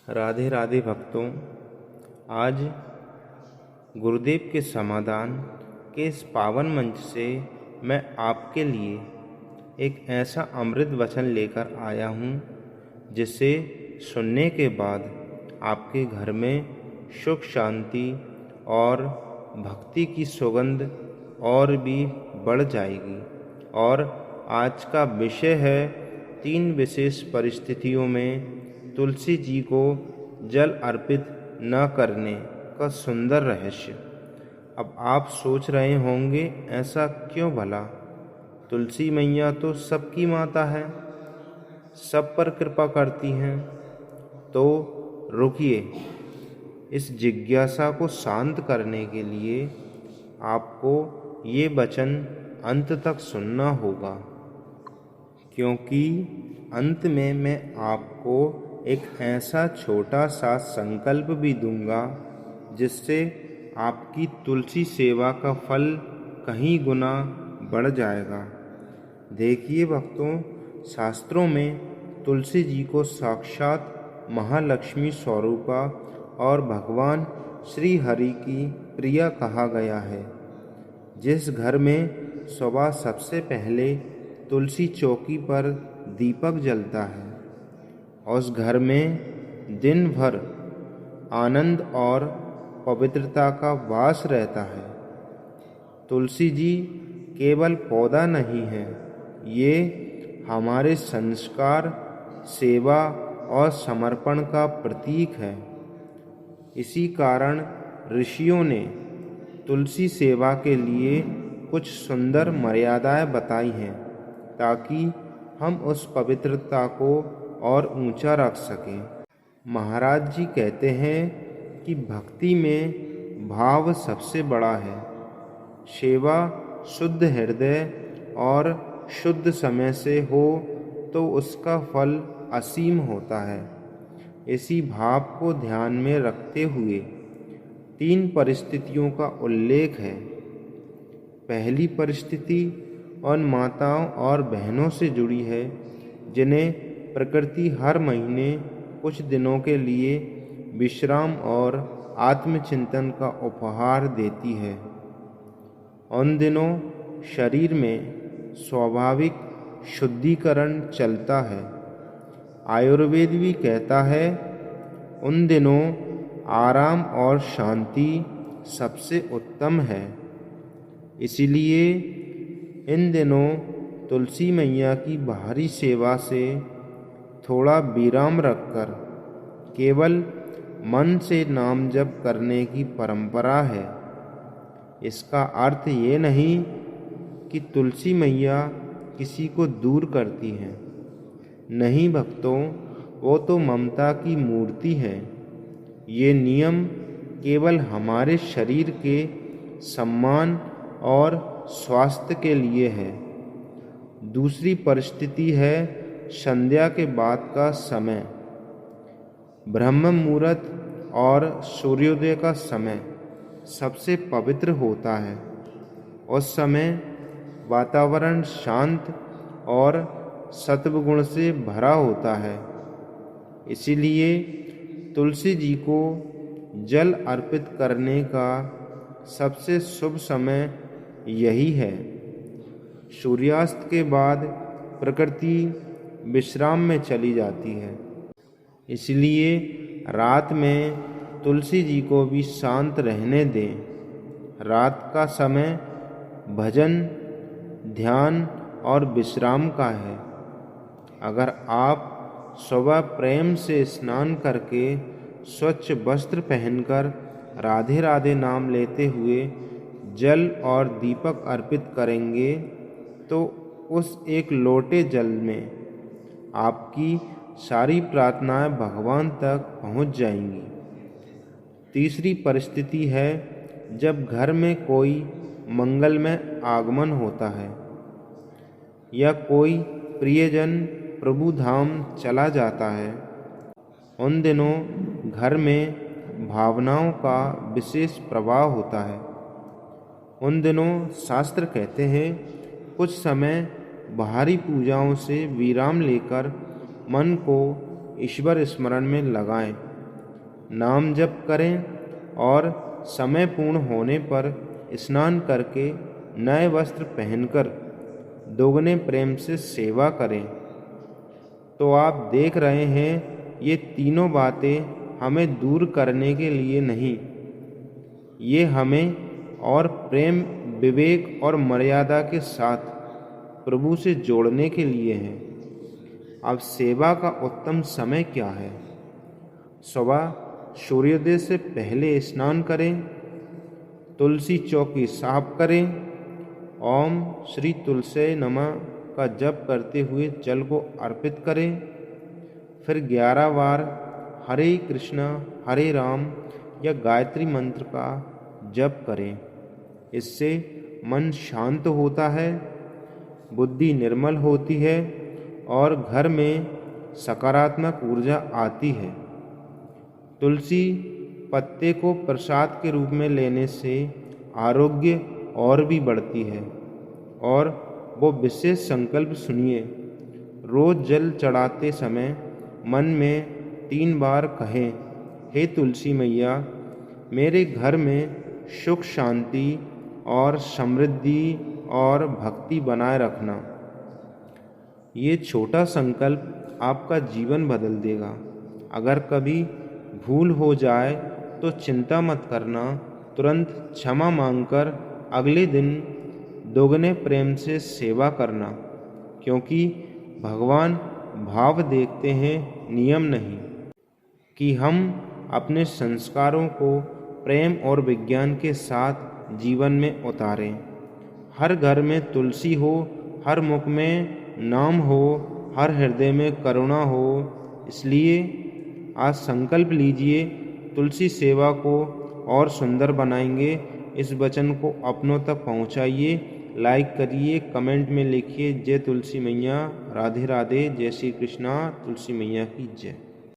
राधे राधे भक्तों, आज गुरुदेव के समाधान के इस पावन मंच से मैं आपके लिए एक ऐसा अमृत वचन लेकर आया हूँ जिसे सुनने के बाद आपके घर में सुख शांति और भक्ति की सुगंध और भी बढ़ जाएगी। और आज का विषय है 3 विशेष परिस्थितियों में तुलसी जी को जल अर्पित न करने का सुंदर रहस्य। अब आप सोच रहे होंगे ऐसा क्यों भला? तुलसी मैया तो सबकी माता है, सब पर कृपा करती हैं। तो रुकिए, इस जिज्ञासा को शांत करने के लिए आपको ये वचन अंत तक सुनना होगा, क्योंकि अंत में मैं आपको एक ऐसा छोटा सा संकल्प भी दूंगा जिससे आपकी तुलसी सेवा का फल कहीं गुना बढ़ जाएगा। देखिए भक्तों, शास्त्रों में तुलसी जी को साक्षात महालक्ष्मी स्वरूपा और भगवान श्री हरि की प्रिया कहा गया है। जिस घर में सुबह सबसे पहले तुलसी चौकी पर दीपक जलता है, उस घर में दिन भर आनंद और पवित्रता का वास रहता है। तुलसी जी केवल पौधा नहीं है, ये हमारे संस्कार, सेवा और समर्पण का प्रतीक है। इसी कारण ऋषियों ने तुलसी सेवा के लिए कुछ सुंदर मर्यादाएं बताई हैं, ताकि हम उस पवित्रता को और ऊंचा रख सकें। महाराज जी कहते हैं कि भक्ति में भाव सबसे बड़ा है। सेवा शुद्ध हृदय और शुद्ध समय से हो तो उसका फल असीम होता है। इसी भाव को ध्यान में रखते हुए 3 परिस्थितियों का उल्लेख है। पहली परिस्थिति उन माताओं और बहनों से जुड़ी है जिन्हें प्रकृति हर महीने कुछ दिनों के लिए विश्राम और आत्मचिंतन का उपहार देती है। उन दिनों शरीर में स्वाभाविक शुद्धिकरण चलता है। आयुर्वेद भी कहता है, उन दिनों आराम और शांति सबसे उत्तम है। इसीलिए इन दिनों तुलसी मैया की बाहरी सेवा से थोड़ा विराम रखकर केवल मन से नाम जप करने की परंपरा है। इसका अर्थ ये नहीं कि तुलसी मैया किसी को दूर करती हैं। नहीं भक्तों, वो तो ममता की मूर्ति है। ये नियम केवल हमारे शरीर के सम्मान और स्वास्थ्य के लिए है। दूसरी परिस्थिति है संध्या के बाद का समय। ब्रह्म मुहूर्त और सूर्योदय का समय सबसे पवित्र होता है। उस समय वातावरण शांत और सत्वगुण से भरा होता है। इसीलिए तुलसी जी को जल अर्पित करने का सबसे शुभ समय यही है। सूर्यास्त के बाद प्रकृति विश्राम में चली जाती है। इसलिए रात में तुलसी जी को भी शांत रहने दें। रात का समय भजन, ध्यान और विश्राम का है। अगर आप सुबह प्रेम से स्नान करके स्वच्छ वस्त्र पहनकर राधे राधे नाम लेते हुए जल और दीपक अर्पित करेंगे तो उस एक लोटे जल में आपकी सारी प्रार्थनाएं भगवान तक पहुंच जाएंगी। तीसरी परिस्थिति है जब घर में कोई मंगलमय आगमन होता है या कोई प्रियजन प्रभु धाम चला जाता है। उन दिनों घर में भावनाओं का विशेष प्रभाव होता है। उन दिनों शास्त्र कहते हैं, कुछ समय बाहरी पूजाओं से विराम लेकर मन को ईश्वर स्मरण में लगाएं। नाम जप करें और समय पूर्ण होने पर स्नान करके नए वस्त्र पहनकर दोगुने प्रेम से सेवा करें। तो आप देख रहे हैं, ये तीनों बातें हमें दूर करने के लिए नहीं, ये हमें और प्रेम, विवेक और मर्यादा के साथ प्रभु से जोड़ने के लिए हैं। अब सेवा का उत्तम समय क्या है? सुबह सूर्योदय से पहले स्नान करें, तुलसी चौकी साफ करें, ओम श्री तुलसी नमः का जप करते हुए जल को अर्पित करें। फिर 11 बार हरे कृष्णा हरे राम या गायत्री मंत्र का जप करें। इससे मन शांत होता है, बुद्धि निर्मल होती है और घर में सकारात्मक ऊर्जा आती है। तुलसी पत्ते को प्रसाद के रूप में लेने से आरोग्य और भी बढ़ती है। और वो विशेष संकल्प सुनिए, रोज जल चढ़ाते समय मन में 3 बार कहें, हे तुलसी मैया, मेरे घर में सुख शांति और समृद्धि और भक्ति बनाए रखना। ये छोटा संकल्प आपका जीवन बदल देगा। अगर कभी भूल हो जाए तो चिंता मत करना, तुरंत क्षमा मांगकर अगले दिन दोगुने प्रेम से सेवा करना, क्योंकि भगवान भाव देखते हैं, नियम नहीं। कि हम अपने संस्कारों को प्रेम और विज्ञान के साथ जीवन में उतारें। हर घर में तुलसी हो, हर मुख में नाम हो, हर हृदय में करुणा हो। इसलिए आज संकल्प लीजिए, तुलसी सेवा को और सुंदर बनाएंगे। इस वचन को अपनों तक पहुंचाइए, लाइक करिए, कमेंट में लिखिए जय तुलसी मैया, राधे राधे, जय श्री कृष्णा, तुलसी मैया की जय।